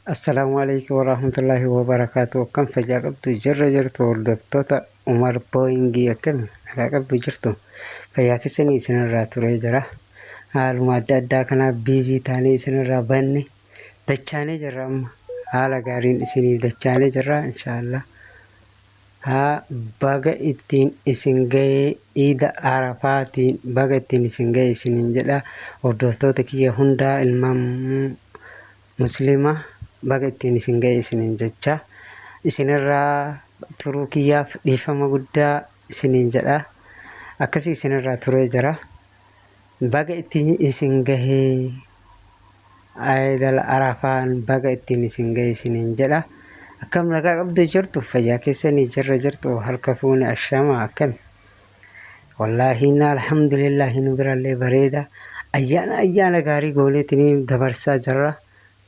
Assalamualaikum warahmatullahi wabarakatuh. Kan fajaa qabdu jirtu hordoftoota Umar Booyingii akkami nagaa qabdu jirtu. Fayyaa keessanii isinirraa turee jira. Haaluma adda addaa kanaaf biizii taanee isinirraa banne dachaanee jirra amma. Haala gaariin isiniif dachaanee jirra inshaallah. Baga ittiin isin ga'ee Iida Arafaatiin baga ittiin isin ga'ee isiniin jedha. Hordoftoota kiyya hundaa ilmaan Muslimaa baga ittiin isin ga'ee isiniin jecha. Isinirraa turuu kiyyaaf dhiifama guddaa isiniin jedha. Akkasii isinirraa turee jira. Baga ittiin isin gahee Iidal Arafaan baga ittiin isin gahee isiniin jedha. Akkam nagaa qabdu jirtu fayyaa keessanii jirtu harka fuune ashama akkami. Wallaahi alhamdulillah nu birallee bareeda. Ayyaana gaarii gooneetiin dabarsaa jirra.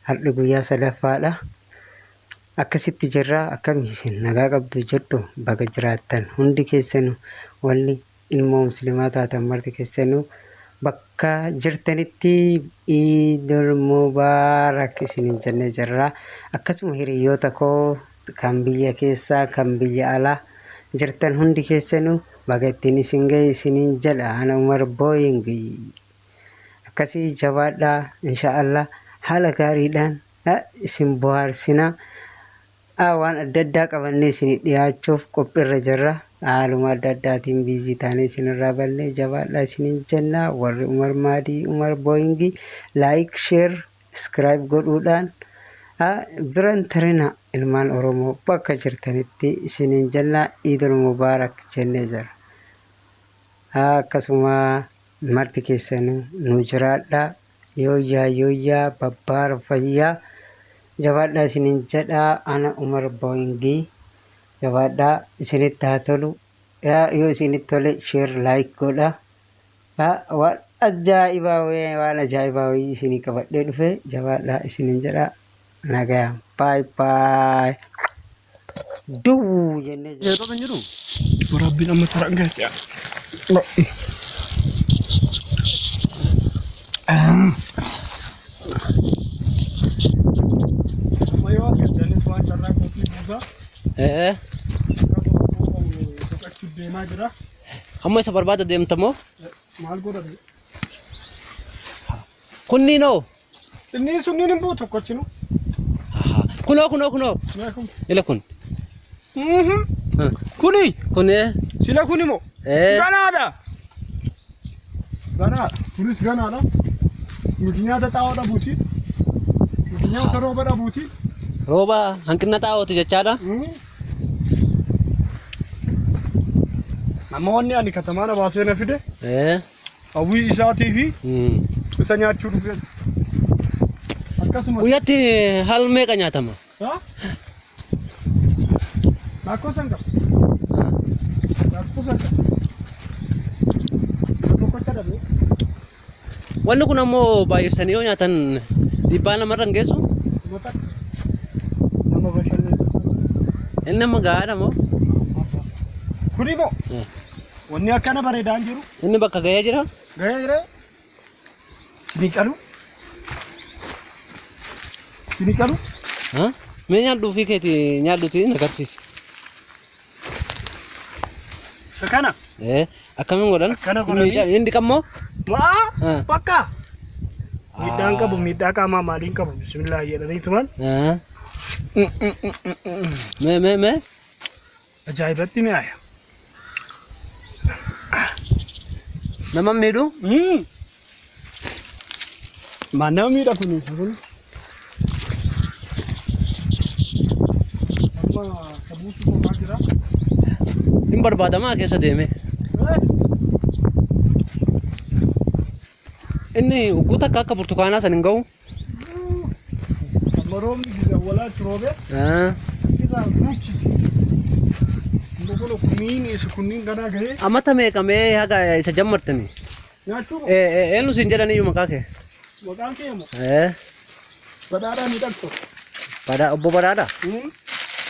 Har'i guyyaa sadaffaadha. Akkasitti jirra akkami isin nagaa qabdu jirtu baga jiraattan hundi keessanuu walli ilmoo muslimaa taatan marti keessanuu bakka jirtanitti Iidul Mubaarak isiniin jennee jirra. Akkasuma hiriyoota koo kan biyya keessaa kan biyya alaa jirtan hundi keessanuu baga ittiin isin ga'e isiniin jedha. Ana Umar Booyingii. Akkasii jabaadhaa inshaallah haala gaariidhaan isin bohaarsina. Waan adda addaa qabannee isin dhiyaachuuf qophiirra jirra. Haaluma adda addaatiin biizii taanee isinirraa ballee jabaadhaa isiniin jenna. Warri Umar Maadii Umar Booyingii laayik sheer iskiraayib godhuudhaan biran tarina ilmaan Oromoo bakka jirtanitti isiniin jenna. Iidul Mubaarak jennee jira. Akkasuma marti keessanuu nu jiraadhaa. Yooyyaa babbaara fayyaa jabaadhaa isiniin jedha. Ana Umar Booyingii jabaadhaa isinitti haa tolu. Yoo isinitti tole sheer laayik godha. Waan ajaa'ibaa wayii isinii qabadhee dhufe jabaadhaa isiniin jedha. Nagaa baay duu jennee jira. Rabbiin amma tarangate. Kamu isa barbaada deemta moo? Maal godhate? Kunniinoo? Inni sunniin hin buutu kochinu. Kunoo. Ila kun. Kuni? Kunee? Sila kuni moo? Ganaadha. Kunis ganaadha. Nuti nyaata xaa'oodha buuti. Nuti nyaata roobadha buuti. Rooba hanqina xaa'ooti jechaadha. Namoonni ani katamaa baasee na fide. Hawwii isaatii fi isa nyaachuu dhufe. Akkasuma. Guyyaatti haal meeqa nyaatama? Lakkoo san qaba. Tokkocha dhabe. Wanni kun ammoo baay'isanii yoo nyaatan dhiibbaa namarra hin geessu? Nama bashannansiisa. Inni amma gahaadha moo? Kuni moo? Wanni akkana bareedaan jiru. Inni bakka gahee jira? Gahee jira. Sini qalu. Mee nyaadhuu fi keeti nyaadhuuti nagarsiisi. Sakana. Akkamiin godhan? Akkana godhanii. Inni dhiqammoo? Bakka. Miidhaan qabu miidhaa qaamaa maaliin qabu bismillah jedhanii tuman. Mee. Ajaa'ibatti mi'aaya. Nama miidhu? Maan nama miidha kunuunsa kun. Amma sabuutu qomaa jira. Hin barbaadamaa keessa deeme. Inni ugguu takka akka burtukaanaa san hin ga'u. Amma roobni gisa walaachi roobe. Isa guuchisi. Ndogolo kunniin ganaa gahee. Amata meeqamee haga isa jammartani? Nyaachuu moo? Eenyu siin jedhaniyyuu maqaa kee? Maqaan kee moo? Badhaadhaa miidhagto. Obbo Badhaadhaa?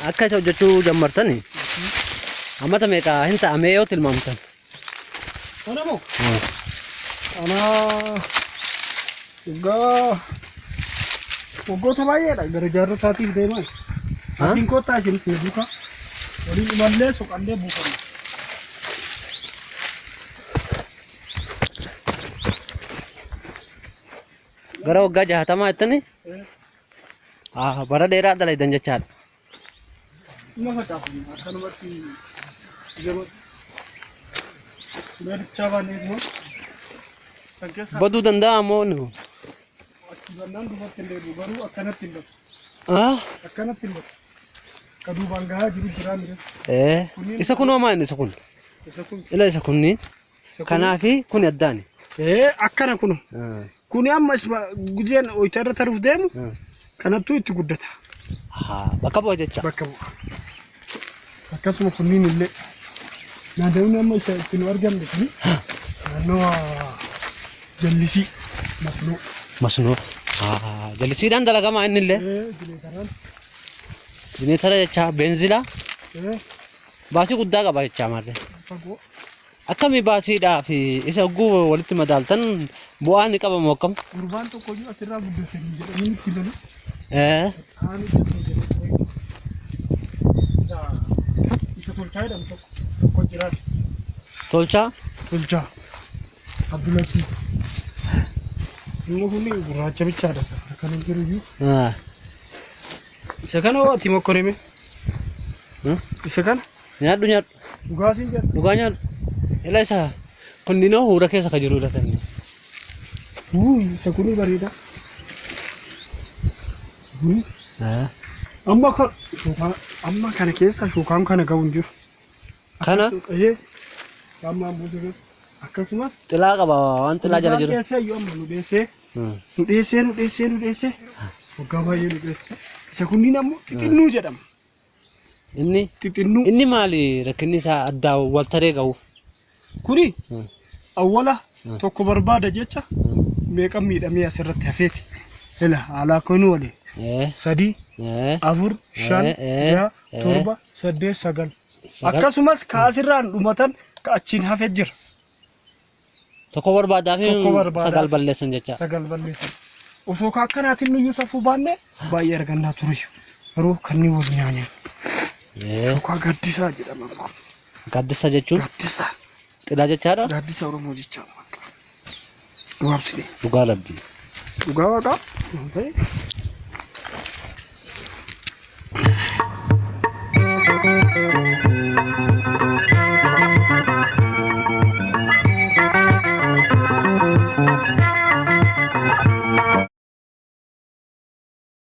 Akka isa hojjechuu jammartani? Amata meeqa hin ta'amee yoo tilmaamtan? Ana moo? Ana waggaa Waggoota baay'eedha gara jaarrotaatiif deeman. Asiin kottaa isin duuka waliin imallee soqallee buufanna. Gara waggaa 60 jettanii? Bara dheeraa dalaydan jechaadha. Uma facaafanna akkanumatti jaba meedichaa baanee immoo san keessa Baduu danda'a moo nu? achi bannaan duubatti hin deebi'u garuu akkanatti hin batu. Akkanatti hin batu. Ka duubaan gahaa jiru jiraa mire. Isa kun hoomaa inni isa kun? Isa kun. Ila isa kunni? Kanaafi kun addaani? Akkana kunu. Kuni amma gujeen oytarra taruuf deemu kanattuu itti guddata. Bakka bu'a jecha. Bakka bu'a. Akkasuma kunniin illee naannoo amma ittiin argamne kuni naannoo jallisii masnoo. Masnoo. Jallisiidhaan dalagamaa inni illee? Jineetara jecha beenzilaa? Baasii guddaa qaba jecha maarree. Akkamii baasiidhaa fi isa oguu walitti madaaltan bu'aan ni qabamu akkam? Gurbaan tokko iyyuu asirraa guddatanii jedhanii itti lolu. Isa tolchaa jedhamu tokko jiraatu. Tolchaa? Tolchaa. Abdulatii. Inni kun gurraacha bichaadha. Akkana jiru iyyuu. Isa kana hoo ati mokkoreme? Isa kana? Nyaadhu nyaadhu. Dhugaatiin jedhu. Dhugaa nyaadhu. Ila isa kunninoo huura keessa ka jirudha tanni. Isa kuni bareeda. Amma kana keessa shukaan kana ga'u hin jiru. Kana? Amma buusa akkasumas xilaa qaba waan xilaa jala jiru. Nu dheessee. Waggaa baay'ee nu dheesse. Isa kunniin ammoo xixinnuu jedhama. Inni? Xixinnuu. Inni maali rakkinni isaa addaa wal taree ga'uuf? Kuni awwala tokko barbaada jecha meeqa miidhamee asirratti hafeeti. Ila haala kunu waliin. 3 4 5 6 7 8 9 akkasumas kaasirraan dhumatan ka achiin hafee jira. Tokko barbaadaa fi sagal balleessan jecha. Sagal balleessan. Osoo akkanaatiin nuyyuu safuu baanne baay'ee argannaa ture. Garuu kanneen wal nyaanyan. Shukaa gaddisaa jedhama. Gaddisa jechuun? Gaddisa. Xilaa jechaadha? Gaddisa Oromoo jechaadha. Gabaabsine. Dhugaa labbii. Dhugaa waaqaa.